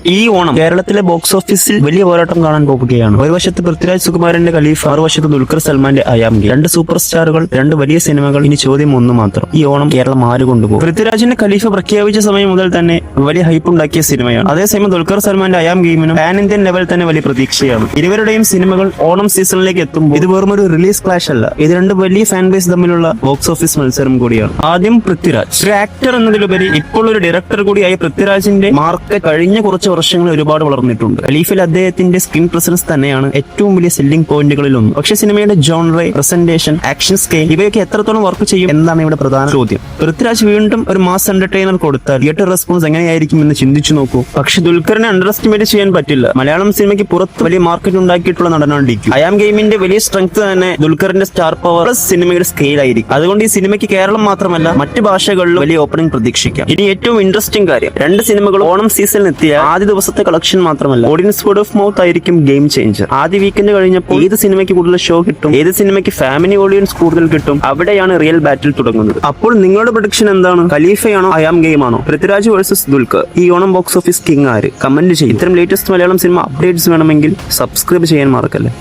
ഈ ഓണം കേരളത്തിലെ ബോക്സ് ഓഫീസിൽ വലിയ പോരാട്ടം കാണാൻ പോകുകയാണ്. ഒരു വശത്ത് പൃഥ്വിരാജ് സുകുമാരന്റെ ഖലീഫ, മറുവശത്ത് ദുൽഖർ സൽമാന്റെ അയാം ഗെയിം. രണ്ട് സൂപ്പർ സ്റ്റാറുകൾ, രണ്ട് വലിയ സിനിമകൾ. ഇനി ചോദ്യം ഒന്ന് മാത്രം, ഈ ഓണം കേരളം ആര് കൊണ്ടുപോകും? പൃഥ്വിരാജിന്റെ ഖലീഫ പ്രഖ്യാപിച്ച സമയം മുതൽ തന്നെ വലിയ ഹൈപ്പ് ഉണ്ടാക്കിയ സിനിമയാണ്. അതേസമയം ദുൽഖർ സൽമാന്റെ അയാം ഗെയിമിനും പാൻ ഇന്ത്യൻ ലെവൽ തന്നെ വലിയ പ്രതീക്ഷയാണ്. ഇരുവരുടെയും സിനിമകൾ ഓണം സീസണിലേക്ക് എത്തുമ്പോൾ ഇത് വെറും ഒരു റിലീസ് ക്ലാഷ് അല്ല, ഇത് രണ്ട് വലിയ ഫാൻ ബേസ് തമ്മിലുള്ള ബോക്സ് ഓഫീസ് മത്സരം കൂടിയാണ്. ആദ്യം പൃഥ്വിരാജ്, ഒരു ആക്ടർ എന്നതിലുപരി ഇപ്പോൾ ഒരു ഡയറക്ടർ കൂടിയായ പൃഥ്വിരാജിന്റെ മാർക്ക് കഴിഞ്ഞ കുറച്ച് വർഷങ്ങൾ ഒരുപാട് വളർന്നിട്ടുണ്ട്. ഖലീഫിൽ അദ്ദേഹത്തിന്റെ സ്ക്രീൻ പ്രസൻസ് തന്നെയാണ് ഏറ്റവും വലിയ സെല്ലിംഗ് പോയിന്റുകളിൽ ഒന്ന്. പക്ഷേ സിനിമയുടെ ജോൺറെ, പ്രസന്റേഷൻ, ആക്ഷൻ സ്കെയിൽ ഇവയൊക്കെ എത്രത്തോളം വർക്ക് ചെയ്യും എന്നതാണ് ഇവിടെ പ്രധാന ചോദ്യം. പൃഥ്വിരാജ് വീണ്ടും ഒരു മാസ് എന്റർടൈനർ കൊടുത്താൽ തിയേറ്റർ റെസ്പോൺസ് എങ്ങനെയായിരിക്കും എന്ന് ചിന്തിച്ചു നോക്കൂ. പക്ഷെ ദുൽഖറിനെ അണ്ടർ എസ്റ്റിമേറ്റ് ചെയ്യാൻ പറ്റില്ല. മലയാളം സിനിമയ്ക്ക് പുറത്ത് വലിയ മാർക്കറ്റ് ഉണ്ടാക്കിയിട്ടുള്ള നടനാണ് ഡിക്യു. അയാം ഗെയിമിന്റെ വലിയ സ്ട്രെങ്ത് തന്നെ ദുൽഖറിന്റെ സ്റ്റാർ പവർ പ്ലസ് സിനിമയുടെ സ്കെയിൽ ആയിരിക്കും. അതുകൊണ്ട് ഈ സിനിമയ്ക്ക് കേരളം മാത്രമല്ല മറ്റ് ഭാഷകളിലും വലിയ ഓപ്പണിംഗ് പ്രതീക്ഷിക്കാം. ഇനി ഏറ്റവും ഇൻട്രസ്റ്റിംഗ് കാര്യം, രണ്ട് സിനിമകളും ഓണം സീസണിൽ എത്തിയ ആദ്യ ദിവസത്തെ കളക്ഷൻ മാത്രമല്ല, ഓഡിയൻസ് വേർഡ് ഓഫ് മൗത്ത് ആയിരിക്കും ഗെയിം ചേഞ്ചർ. ആദ്യ വീക്കെൻഡ് കഴിഞ്ഞപ്പോൾ ഏത് സിനിമയ്ക്ക് കൂടുതൽ ഷോ കിട്ടും, ഏത് സിനിമയ്ക്ക് ഫാമിലി ഓഡിയൻസ് കൂടുതൽ കിട്ടും, അവിടെയാണ് റിയൽ ബാറ്റിൽ തുടങ്ങുന്നത്. അപ്പോൾ നിങ്ങളുടെ പ്രഡിക്ഷൻ എന്താണ്? ഖലീഫയാണോ അയാം ഗെയിം ആണോ? പൃഥ്വിരാജ് വേഴ്സസ് ദുൽഖർ, ഈ ഓണം ബോക്സ് ഓഫീസ് കിങ് ആര്? കമന്റ് ചെയ്യും. ഇത്തരം ലേറ്റസ്റ്റ് മലയാളം സിനിമ അപ്ഡേറ്റ്സ് വേണമെങ്കിൽ സബ്സ്ക്രൈബ് ചെയ്യാൻ മറക്കല്ലേ.